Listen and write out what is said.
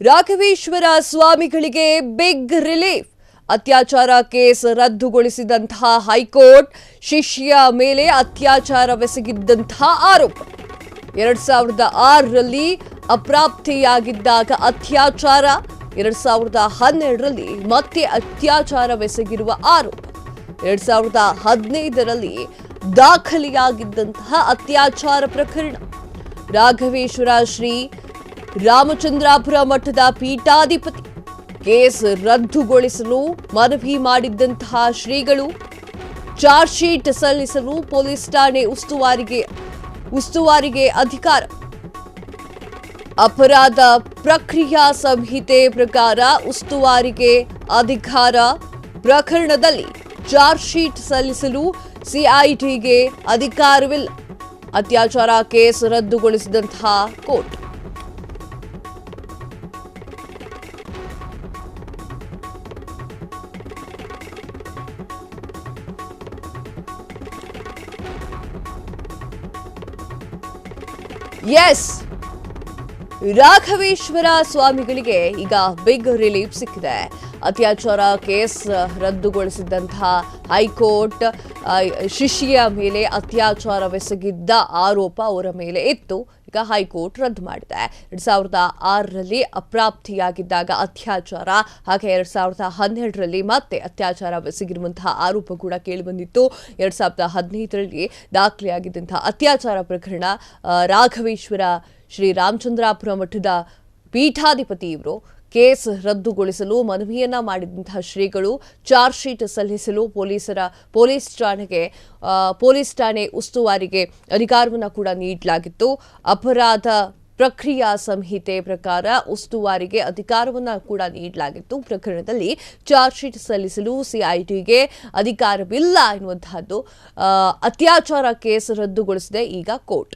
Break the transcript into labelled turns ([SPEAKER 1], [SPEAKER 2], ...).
[SPEAKER 1] ರಾಘವೇಶ್ವರ ಸ್ವಾಮಿಗಳಿಗೆ big relief. ಅತ್ಯಾಚಾರ case ರದ್ದುಗೊಳಿಸಿದಂತಹ ಹೈಕೋರ್ಟ್. ಶಿಷ್ಯ ಮೇಲೆ ಅತ್ಯಾಚಾರವೆಸಗಿದ್ದಂತಹ ಆರೋಪ 2006ರಲ್ಲಿ ಅಪ್ರಾಪ್ತಿಯಾಗಿದ್ದಾಗ ಅತ್ಯಾಚಾರ, 2012ರಲ್ಲಿ ಮತ್ತೆ ಅತ್ಯಾಚಾರವೆಸಗಿರುವ ಆರೋಪ, 2015ರಲ್ಲಿ ದಾಖಲೆಯಾಗಿದ್ದಂತಹ ಅತ್ಯಾಚಾರ ಪ್ರಕರಣ. ರಾಘವೇಶ್ವರ ಶ್ರೀ ರಾಮಚಂದ್ರಾಪುರ ಮಠದ ಪೀಠಾಧಿಪತಿ ಕೇಸ್ ರದ್ದುಗೊಳಿಸಲು ಮನವಿ ಮಾಡಿದ್ದಂತಹ ಶ್ರೀಗಳು ಚಾರ್ಜ್ ಶೀಟ್ ಸಲ್ಲಿಸಲು ಪೊಲೀಸ್ ಠಾಣೆ ಉಸ್ತುವಾರಿಗೆ ಅಧಿಕಾರ. ಅಪರಾಧ ಪ್ರಕ್ರಿಯಾ ಸಂಹಿತೆ ಪ್ರಕಾರ ಉಸ್ತುವಾರಿಗೆ ಅಧಿಕಾರ. ಪ್ರಕರಣದಲ್ಲಿ ಚಾರ್ಜ್ ಶೀಟ್ ಸಲ್ಲಿಸಲು ಸಿಐಡಿಗೆ ಅಧಿಕಾರವಿಲ್ಲ. ಅತ್ಯಾಚಾರ ಕೇಸ್ ರದ್ದುಗೊಳಿಸಿದಂತಹ ಕೋರ್ಟ್. ಎಸ್, ರಾಘವೇಶ್ವರ ಸ್ವಾಮಿಗಳಿಗೆ ಈಗ ಬಿಗ್ ರಿಲೀಫ್ ಸಿಕ್ಕಿದೆ. ಅತ್ಯಾಚಾರ ಕೇಸ್ ರದ್ದುಗೊಳಿಸಿದಂತಹ ಹೈಕೋರ್ಟ್ ಶಿಷ್ಯ ಮೇಲೆ ಅತ್ಯಾಚಾರವೆಸಗಿದ್ದ ಆರೋಪ ಅವರ ಮೇಲೆ ಇತ್ತು. ಈಗ ಹೈಕೋರ್ಟ್ ರದ್ದು ಮಾಡಿದೆ. 2006ರಲ್ಲಿ ಅಪ್ರಾಪ್ತಿಯಾಗಿದ್ದಾಗ ಅತ್ಯಾಚಾರ, ಹಾಗೆ 2012ರಲ್ಲಿ ಮತ್ತೆ ಅತ್ಯಾಚಾರವೆಸಗಿರುವಂತಹ ಆರೋಪ ಕೂಡ ಕೇಳಿಬಂದಿತ್ತು. 2015ರಲ್ಲಿ ದಾಖಲೆಯಾಗಿದ್ದಂತಹ ಅತ್ಯಾಚಾರ ಪ್ರಕರಣ. ರಾಘವೇಶ್ವರ ಶ್ರೀ ರಾಮಚಂದ್ರಾಪುರ ಮಠದ ಪೀಠಾಧಿಪತಿ ಇವರು ಕೇಸ್ ರದ್ದುಗೊಳಿಸಲು ಮನವಿಯನ್ನ ಮಾಡಿದಂತಹ ಶ್ರೀಗಳು ಚಾರ್ಜ್ ಶೀಟ್ ಸಲ್ಲಿಸಲು ಪೊಲೀಸ್ ಠಾಣೆ ಉಸ್ತುವಾರಿಗೆ ಅಧಿಕಾರವನ್ನು ಕೂಡ ನೀಡಲಾಗಿತ್ತು. ಅಪರಾಧ ಪ್ರಕ್ರಿಯಾ ಸಂಹಿತೆ ಪ್ರಕಾರ ಉಸ್ತುವಾರಿಗೆ ಅಧಿಕಾರವನ್ನು ಕೂಡ ನೀಡಲಾಗಿತ್ತು. ಪ್ರಕರಣದಲ್ಲಿ ಚಾರ್ಜ್ ಶೀಟ್ ಸಲ್ಲಿಸಲು ಸಿಐಡಿಗೆ ಅಧಿಕಾರವಿಲ್ಲ ಎನ್ನುವಂತಹದ್ದು. ಅತ್ಯಾಚಾರ ಕೇಸ್ ರದ್ದುಗೊಳಿಸಿದೆ ಈಗ ಕೋರ್ಟ್.